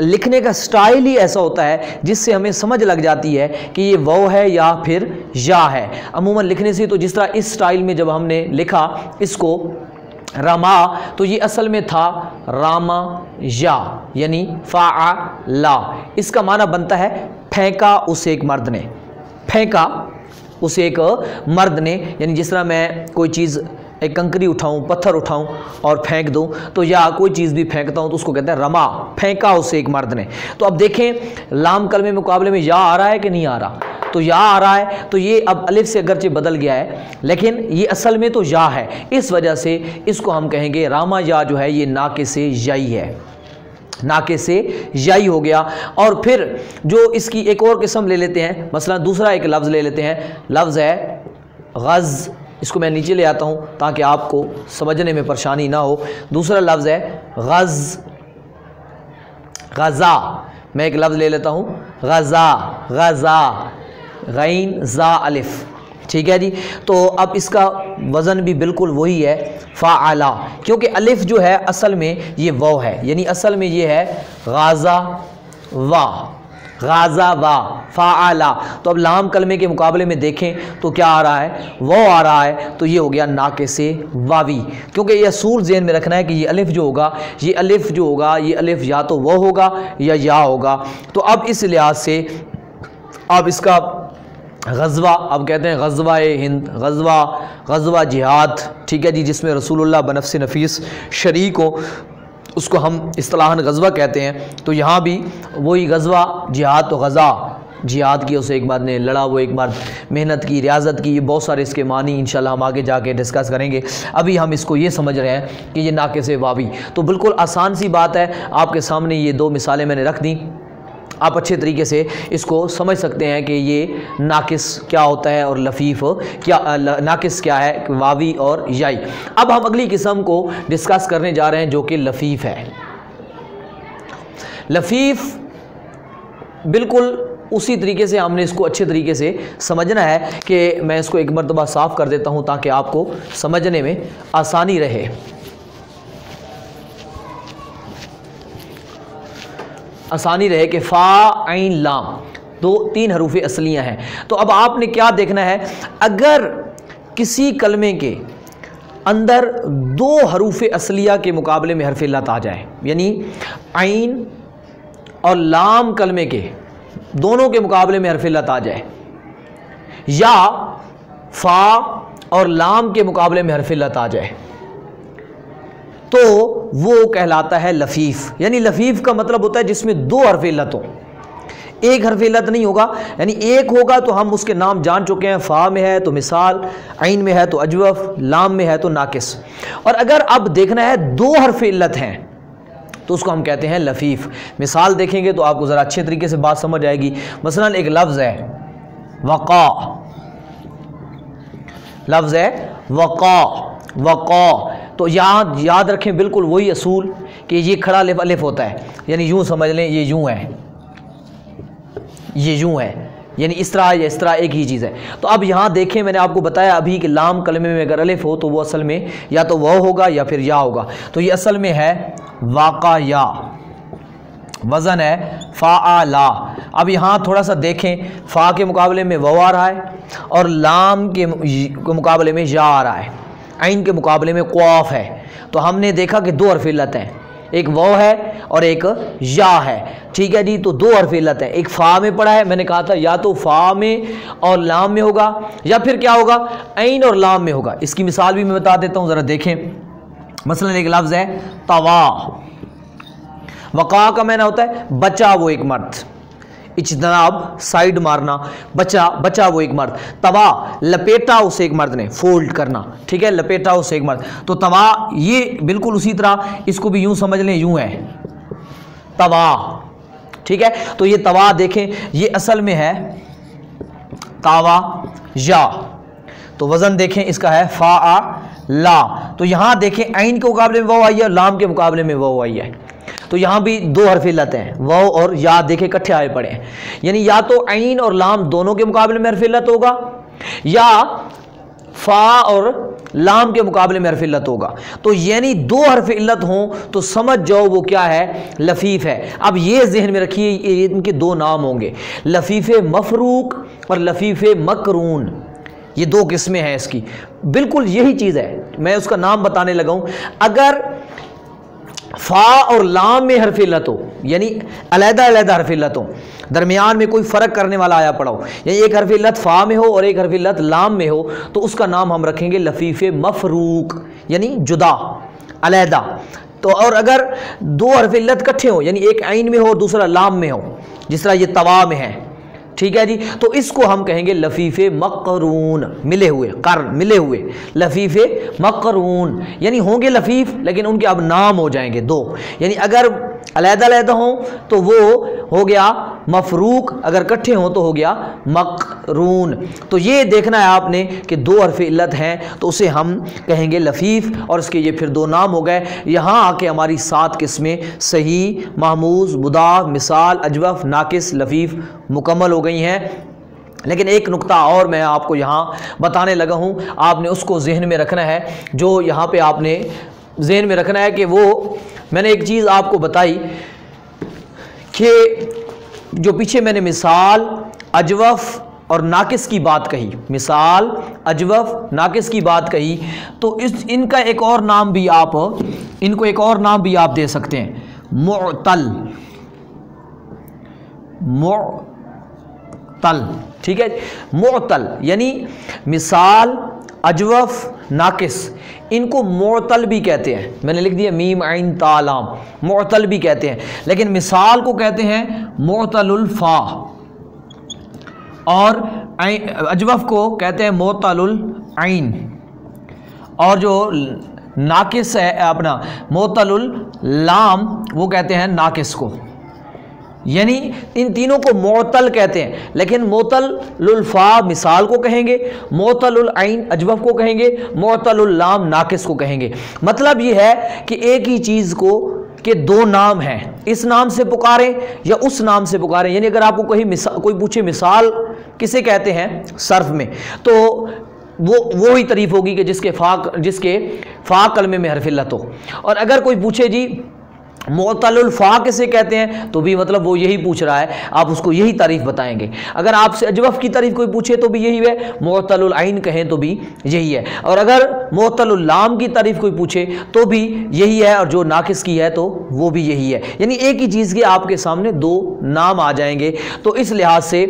لکھنے کا سٹائل ہی ایسا ہوتا ہے جس سے ہمیں سمجھ لگ جاتی ہے کہ یہ واو ہے یا پھر یا ہے. عموماً لکھنے سے تو جس طرح اس سٹائل میں جب ہم نے لکھا اس کو رما تو یہ اصل میں تھا راما یا یعنی فعلا. اس کا معنی بنتا ہے پھینکا اسے ایک مرد نے، پھینکا اسے ایک مرد نے. یعنی جس طرح میں کوئی چیز ایک کنکری اٹھاؤں، پتھر اٹھاؤں اور پھینک دوں تو یا کوئی چیز بھی پھینکتا ہوں تو اس کو کہتے ہیں رما، پھینکا اسے ایک مرد نے. تو اب دیکھیں لام کلمے مقابلے میں یا آ رہا ہے کہ نہیں آ رہا؟ تو یا آ رہا ہے. تو یہ اب الف سے اگرچہ بدل گیا ہے لیکن یہ اصل میں تو یا ہے. اس وجہ سے اس کو ہم کہیں گے راما یا جو ہے یہ ناقص یائی ہے، ناقص یائی ہو گیا. اور پھر جو اس کی ایک اور قسم لے لیتے ہیں، مثلا دوسرا ایک لفظ لے لیتے ہیں، لفظ ہے غز. اس کو میں نیچے لے آتا ہوں تاکہ آپ کو سمجھنے میں پریشانی نہ ہو. دوسرا لفظ ہے غز، غزا. میں ایک لفظ لے لیتا ہوں غزا، غزا، غین زا الف. ٹھیک ہے جی. تو اب اس کا وزن بھی بالکل وہی ہے فعلا، کیونکہ الف جو ہے اصل میں یہ واو ہے، یعنی اصل میں یہ ہے غازا وا، غازا وا فعلا. تو اب لام کلمے کے مقابلے میں دیکھیں تو کیا آ رہا ہے؟ واو آ رہا ہے. تو یہ ہو گیا ناقص واوی، کیونکہ یہ اصول ذہن میں رکھنا ہے کہ یہ الف جو ہوگا، یہ الف جو ہوگا، یہ الف یا تو وہ ہوگا یا ہوگا. تو اب اس لحاظ سے اب اس کا غزوہ، اب کہتے ہیں غزوہ ہند، غزوہ جہاد. ٹھیک ہے جی، جس میں رسول اللہ بنفس نفیس شریک ہو، اس کو ہم اصطلاحاً غزوہ کہتے ہیں. تو یہاں بھی وہی غزوہ جہاد، تو غزا جہاد کی اسے ایک مرد نے لڑا، وہ ایک مرد محنت کی، ریاضت کی. یہ بہت سارے اس کے معنی انشاءاللہ ہم آگے جا کے ڈسکس کریں گے. ابھی ہم اس کو یہ سمجھ رہے ہیں کہ یہ ناقص واوی. تو بالکل آسان سی بات ہے، آپ کے سامنے یہ دو مثالیں میں نے رکھ دیں، آپ اچھے طریقے سے اس کو سمجھ سکتے ہیں کہ یہ ناقص کیا ہوتا ہے اور لفیف کیا، ناقص کیا ہے، واوی اور یائی. اب ہم اگلی قسم کو ڈسکس کرنے جا رہے ہیں جو کہ لفیف ہے. لفیف بالکل اسی طریقے سے ہم نے اس کو اچھے طریقے سے سمجھنا ہے کہ میں اس کو ایک مرتبہ صاف کر دیتا ہوں تاکہ آپ کو سمجھنے میں آسانی رہے. کہ فا عین لام تین حروف اصلیاں ہیں. تو اب آپ نے کیا دیکھنا ہے، اگر کسی کلمے کے اندر دو حروف اصلیہ کے مقابلے میں حرف علت آ جائے، یعنی عین اور لام کلمے کے دونوں کے مقابلے میں حرف علت آ جائے، یا فا اور لام کے مقابلے میں حرف علت آ جائے، تو وہ کہلاتا ہے لفیف. یعنی لفیف کا مطلب ہوتا ہے جس میں دو حرف علت ہو، ایک حرف علت نہیں ہوگا. یعنی ایک ہوگا تو ہم اس کے نام جان چکے ہیں، فا میں ہے تو مثال، عین میں ہے تو اجوف، لام میں ہے تو ناقص. اور اگر اب دیکھنا ہے دو حرف علت ہیں تو اس کو ہم کہتے ہیں لفیف. مثال دیکھیں گے تو آپ کو ذرا اچھے طریقے سے بات سمجھ آئے گی. مثلا ایک لفظ ہے وقا، لفظ ہے وقا، وقا. تو یاد رکھیں بالکل وہی اصول کہ یہ کھڑا الف ہوتا ہے، یعنی یوں سمجھ لیں یہ یوں ہے، یہ یوں ہے، یعنی اس طرح یا اس طرح ایک ہی چیز ہے. تو اب یہاں دیکھیں میں نے آپ کو بتایا ابھی کہ لام کلمے میں اگر الف ہو تو وہ اصل میں یا تو وہ ہوگا یا پھر یا ہوگا. تو یہ اصل میں ہے واقع یا، وزن ہے فعلا. اب یہاں تھوڑا سا دیکھیں، فا کے مقابلے میں وہ آ رہا ہے اور لام کے مقابلے میں یا آ رہا ہے، عین کے مقابلے میں قاف ہے. تو ہم نے دیکھا کہ دو حرف علت ہیں، ایک وہ ہے اور ایک یا ہے. ٹھیک ہے جی. تو دو حرف علت ہیں، ایک فا میں پڑا ہے، میں نے کہا تھا یا تو فا میں اور لام میں ہوگا یا پھر کیا ہوگا، عین اور لام میں ہوگا. اس کی مثال بھی میں بتا دیتا ہوں، ذرا دیکھیں. مثلا ایک لفظ ہے طوا، وقا کا معنی ہوتا ہے بچا وہ ایک مرد، اجتناب سائیڈ مارنا، بچا وہ ایک مرد. طوا لپیٹا اسے ایک مرد نے، فولڈ کرنا. ٹھیک ہے، لپیٹا اسے ایک مرد. تو طوا یہ بالکل اسی طرح اس کو بھی یوں سمجھ لیں، یوں ہے طوا. ٹھیک ہے. تو یہ طوا دیکھیں یہ اصل میں ہے طاوا یا. تو وزن دیکھیں اس کا ہے فعلا. تو یہاں دیکھیں عین کے مقابلے میں وہ آئی ہے، لام کے مقابلے میں وہ آئی ہے. تو یہاں بھی دو حرف علت ہیں، واو اور یا دیکھیں کٹھے آئے پڑے ہیں. یعنی یا تو عین اور لام دونوں کے مقابلے میں حرف علت ہوگا، یا فا اور لام کے مقابلے میں حرف علت ہوگا، تو یعنی دو حرف علت ہوں تو سمجھ جاؤ وہ کیا ہے، لفیف ہے۔ اب یہ ذہن میں رکھیے ان کے دو نام ہوں گے، لفیف مفروق اور لفیف مقرون، یہ دو قسمیں ہیں اس کی، بالکل یہی چیز ہے، میں اس کا نام بتانے لگا ہوں۔ اگر فا اور لام میں حرف علت ہو، یعنی علیحدہ علیحدہ حرف علت ہو، درمیان میں کوئی فرق کرنے والا آیا پڑا ہو، یعنی ایک حرف علت فا میں ہو اور ایک حرف علت لام میں ہو، تو اس کا نام ہم رکھیں گے لفیف مفروق، یعنی جدا، علیحدہ۔ تو اور اگر دو حرف علت کٹھے ہوں، یعنی ایک عین میں ہو اور دوسرا لام میں ہو، جس طرح یہ طوا میں ہے، ٹھیک ہے جی، تو اس کو ہم کہیں گے لفیف مقرون، ملے ہوئے، قرن ملے ہوئے، لفیف مقرون، یعنی ہوں گے لفیف لیکن ان کے اب نام ہو جائیں گے دو، یعنی اگر علیحدہ علیحدہ ہوں تو وہ ہو گیا مفروق، اگر کٹھے ہوں تو ہو گیا مقرون۔ تو یہ دیکھنا ہے آپ نے کہ دو حرف علت ہیں تو اسے ہم کہیں گے لفیف، اور اس کے یہ پھر دو نام ہو گئے۔ یہاں آ کے ہماری 7 قسمیں صحیح، محموز، مضاف، مثال، اجوف، ناقص، لفیف مکمل ہو گئی ہیں۔ لیکن ایک نقطہ اور میں آپ کو یہاں بتانے لگا ہوں، آپ نے اس کو ذہن میں رکھنا ہے، جو یہاں پہ آپ نے ذہن میں رکھنا ہے کہ وہ میں نے ایک چیز آپ کو بتائی کہ جو پیچھے میں نے مثال، اجوف اور ناقص کی بات کہی، مثال، اجوف، ناقص کی بات کہی، تو ان کا ایک اور نام بھی آپ، ان کو ایک اور نام بھی آپ دے سکتے ہیں، معطل، معطل، ٹھیک ہے، معطل یعنی مثال، اجوف، ناقص، ان کو معطل بھی کہتے ہیں، میں نے لکھ دیا میم عین تا لام، معطل بھی کہتے ہیں، لیکن مثال کو کہتے ہیں معطل الفا، اور اجوف کو کہتے ہیں معطل العین، اور جو ناقص ہے اپنا معطل اللام وہ کہتے ہیں ناقص کو، یعنی ان تینوں کو معطل کہتے ہیں، لیکن معطل الفا مثال کو کہیں گے، معطل العین اجوف کو کہیں گے، معطل اللام ناقص کو کہیں گے۔ مطلب یہ ہے کہ ایک ہی چیز کو کہ دو نام ہیں، اس نام سے پکاریں یا اس نام سے پکاریں، یعنی اگر آپ کو کوئی پوچھے مثال کسے کہتے ہیں صرف میں، تو وہی تعریف ہوگی کہ جس کے فا کلمے میں حرف علت ہو، اور اگر کوئی پوچھے جی معطل الفا کسے کہتے ہیں، تو بھی مطلب وہ یہی پوچھ رہا ہے، آپ اس کو یہی تعریف بتائیں گے۔ اگر آپ سے اجوف کی تعریف کوئی پوچھے تو بھی یہی ہے، معطل العین کہیں تو بھی یہی ہے، اور اگر معطل اللام کی تعریف کوئی پوچھے تو بھی یہی ہے، اور جو ناقص کی ہے تو وہ بھی یہی ہے، یعنی ایک ہی چیز کے آپ کے سامنے دو نام آ جائیں گے۔ تو اس لحاظ سے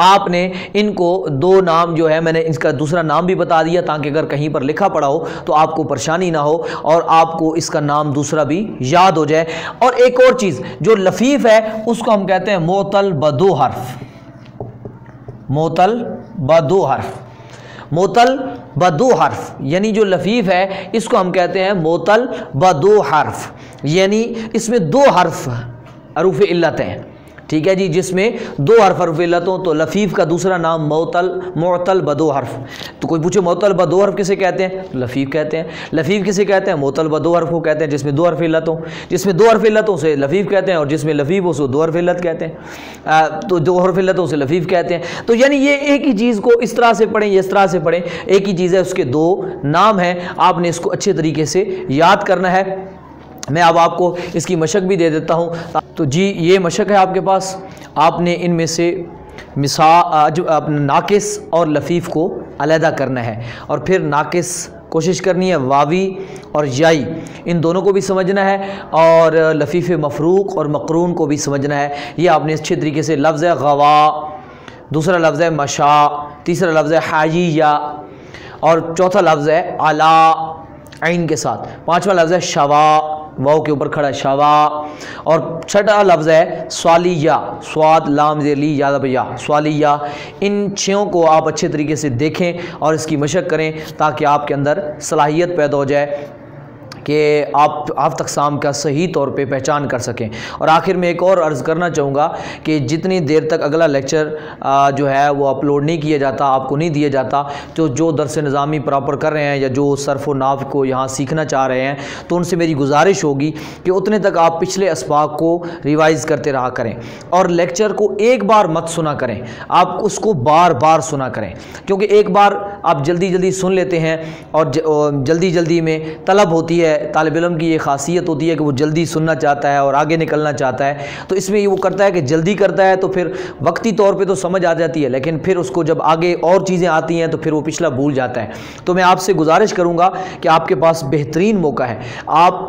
آپ نے ان کو دو نام جو ہے، میں نے اس کا دوسرا نام بھی بتا دیا تاکہ اگر کہیں پر لکھا پڑا ہو تو آپ کو پریشانی نہ ہو اور آپ کو اس کا نام دوسرا بھی یاد ہو جائے۔ اور ایک اور چیز جو لفیف ہے اس کو ہم کہتے ہیں معطل بدو حرف، معطل بدو حرف، معطل بدو حرف، یعنی جو لفیف ہے اس کو ہم کہتے ہیں معطل بدو حرف، یعنی اس میں دو حرف حروف علت ہیں، ٹھیک ہے جی، جس میں دو حرف علت ہوں تو لفیف کا دوسرا نام معطل بدو حرف۔ تو کوئی پوچھے معطل بدو حرف کسے کہتے ہیں، لفیف کہتے ہیں۔ لفیف کسے کہتے ہیں، معطل بدو حرف کو کہتے ہیں جس میں دو حرف علت ہوں، جس میں دو حرف علت ہوں اسے لفیف کہتے ہیں، اور جس میں لفیف ہو اسے دو حرف علت کہتے ہیں، تو دو حرف علت ہوں اسے لفیف کہتے ہیں۔ تو یعنی یہ ایک ہی چیز کو اس طرح سے پڑھیں یا اس طرح سے پڑھیں، ایک ہی چیز ہے، اس کے دو نام ہیں، آپ نے اس کو اچھے طریقے سے یاد کرنا ہے۔ میں اب آپ کو اس کی مشق بھی دے دیتا ہوں۔ تو جی یہ مشق ہے آپ کے پاس، آپ نے ان میں سے ناقص اور لفیف کو علیحدہ کرنا ہے، اور پھر ناقص کوشش کرنی ہے واوی اور یائی ان دونوں کو بھی سمجھنا ہے، اور لفیف مفروق اور مقرون کو بھی سمجھنا ہے۔ یہ آپ نے اچھے طریقے سے، لفظ ہے غوا، دوسرا لفظ ہے مشا، تیسرا لفظ ہے حاییہ، اور چوتھا لفظ ہے علا عین کے ساتھ، پانچواں لفظ ہے شوا، واو کے اوپر کھڑا ہے شوا، اور چھٹا لفظ ہے سوالیہ، سواد لام زیر لی یا یا سوالیہ۔ ان چھوں کو آپ اچھے طریقے سے دیکھیں اور اس کی مشق کریں تاکہ آپ کے اندر صلاحیت پیدا ہو جائے کہ آپ اقسام کا صحیح طور پہ پہچان کر سکیں۔ اور آخر میں ایک اور عرض کرنا چاہوں گا کہ جتنی دیر تک اگلا لیکچر جو ہے وہ اپلوڈ نہیں کیا جاتا، آپ کو نہیں دیا جاتا، تو جو درس نظامی پراپر کر رہے ہیں یا جو صرف و نحو کو یہاں سیکھنا چاہ رہے ہیں تو ان سے میری گزارش ہوگی کہ اتنے تک آپ پچھلے اسباق کو ریوائز کرتے رہا کریں، اور لیکچر کو ایک بار مت سنا کریں، آپ اس کو بار بار سنا کریں، کیونکہ ایک بار آپ جلدی سن لیتے ہیں اور جلدی میں طلب ہوتی ہے، طالب علم کی یہ خاصیت ہوتی ہے کہ وہ جلدی سننا چاہتا ہے اور آگے نکلنا چاہتا ہے، تو اس میں یہ وہ کرتا ہے کہ جلدی کرتا ہے، تو پھر وقتی طور پہ تو سمجھ آ جاتی ہے، لیکن پھر اس کو جب آگے اور چیزیں آتی ہیں تو پھر وہ پچھلا بھول جاتا ہے۔ تو میں آپ سے گزارش کروں گا کہ آپ کے پاس بہترین موقع ہے، آپ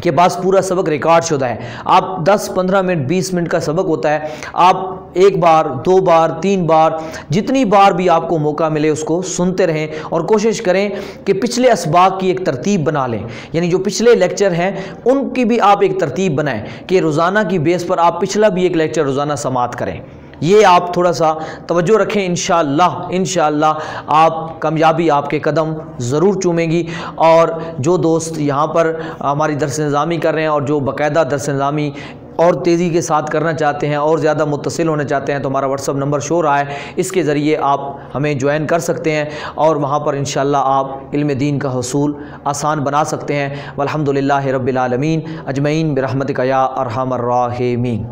کے پاس پورا سبق ریکارڈ شدہ ہے، آپ 10-15 منٹ 20 منٹ کا سبق ہوتا ہے، آپ ایک بار 2 بار 3 بار جتنی بار بھی آپ کو موقع ملے اس کو سنتے رہیں، اور کوشش کریں کہ پچھلے اسباق کی ایک ترتیب بنا لیں، یعنی جو پچھلے لیکچر ہیں ان کی بھی آپ ایک ترتیب بنائیں کہ روزانہ کی بیس پر آپ پچھلا بھی ایک لیکچر روزانہ سماعت کریں۔ یہ آپ تھوڑا سا توجہ رکھیں، انشاءاللہ آپ کامیابی آپ کے قدم ضرور چومیں گی۔ اور جو دوست یہاں پر ہماری درس نظامی کر رہے ہیں اور جو باقاعدہ درس نظامی اور تیزی کے ساتھ کرنا چاہتے ہیں اور زیادہ متصل ہونا چاہتے ہیں تو ہمارا واٹس ایپ نمبر شو رہا ہے، اس کے ذریعے آپ ہمیں جوائن کر سکتے ہیں اور وہاں پر انشاءاللہ آپ علم دین کا حصول آسان بنا سکتے ہیں۔ والحمدللہ رب العالمین اجمعین برحمتک یا ارحم الراحمین۔